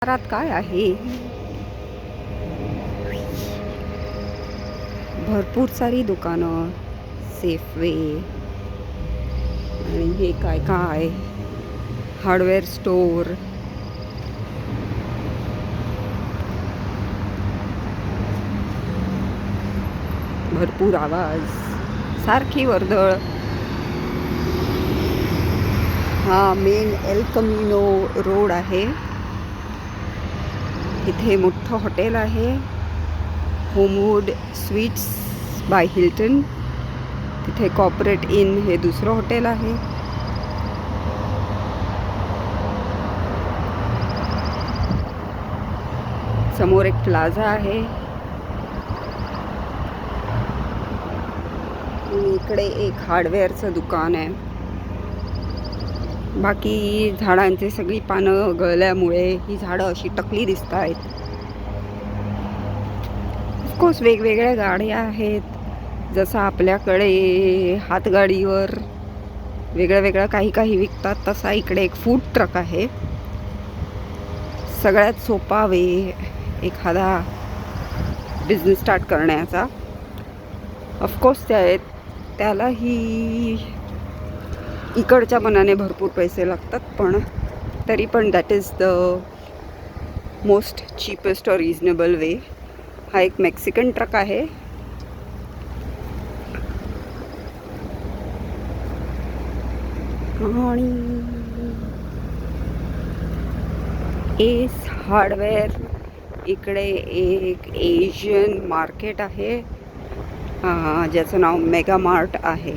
घरात काय आहे? भरपूर सारी दुकानं, सेफवे आणि हे काय काय हार्डवेअर स्टोअर. भरपूर आवाज, सारखी वर्दळ. हा मेन एल कमिनो रोड आहे. इथे मोठं हॉटेल आहे, होमवूड स्वीट्स बाय हिल्टन. तिथे कॉर्पोरेट इन हे दुसरं हॉटेल आहे. समोर एक प्लाझा आहे. इकडे एक हार्डवेअरचं दुकान आहे. बाकी झाडांची सगळी पानं गळल्यामुळे ही झाडं अशी टकली दिसत आहेत. ऑफकोर्स वेगवेगळ्या गाड्या आहेत. जसं आपल्याकडे हातगाडीवर वेगळं वेगळं काही काही विकतात, तसा इकडे एक फूड ट्रक आहे. सगळ्यात सोपा वे एखादा बिझनेस स्टार्ट करण्याचा. ऑफकोर्स त्यालाही इकडच्या मनाने भरपूर पैसे लागतात, पण तरी पण that is the most cheapest और रिजनेबल वे. हा एक मेक्सिकन ट्रक आहे. आणि एस हार्डवेअर इकडे एक एशियन मार्केट आहे, ज्याचं नाव मेगा मार्ट आहे.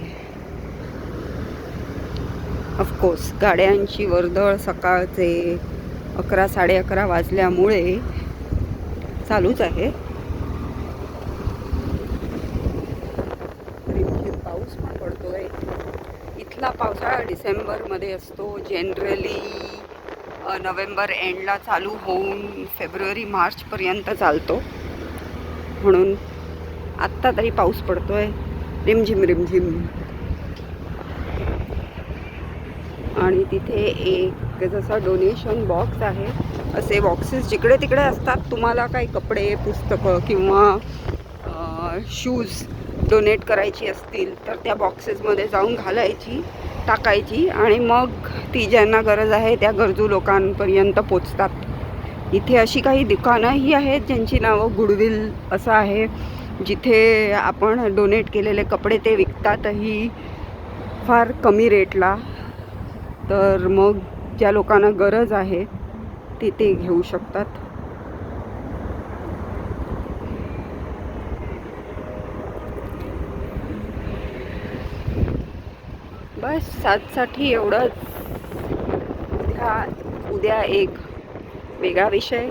ऑफकोर्स गाड्यांची वर्दळ सकाळचे 11-11:30 वाजल्यामुळे चालूच आहे. पाऊस पण पडतोय. इथला पावसाळा डिसेंबरमध्ये असतो. जनरली नोव्हेंबर एंडला चालू होऊन फेब्रुवारी मार्चपर्यंत चालतो. म्हणून आत्ता तरी पाऊस पडतोय, रिमझिम रिमझिम. आणि तिथे एक जसा डोनेशन बॉक्स आहे. असे बॉक्सेस जिकडे तिकडे असतात. तुम्हाला काही कपडे, पुस्तकं किंवा शूज डोनेट करायची असतील तर त्या बॉक्सेसमध्ये जाऊन घालायची, टाकायची आणि मग ती ज्यांना गरज आहे त्या गरजू लोकांपर्यंत पोचतात. इथे अशी काही दुकानंही आहेत ज्यांची नावं गुडविल असं आहे, जिथे आपण डोनेट केलेले कपडे ते विकतातही फार कमी रेटला. तर मग ज्या लोकांना गरज आहे ते घेऊ शकतात. बस आजसाठी एवढंच. उद्या एक वेगळा विषय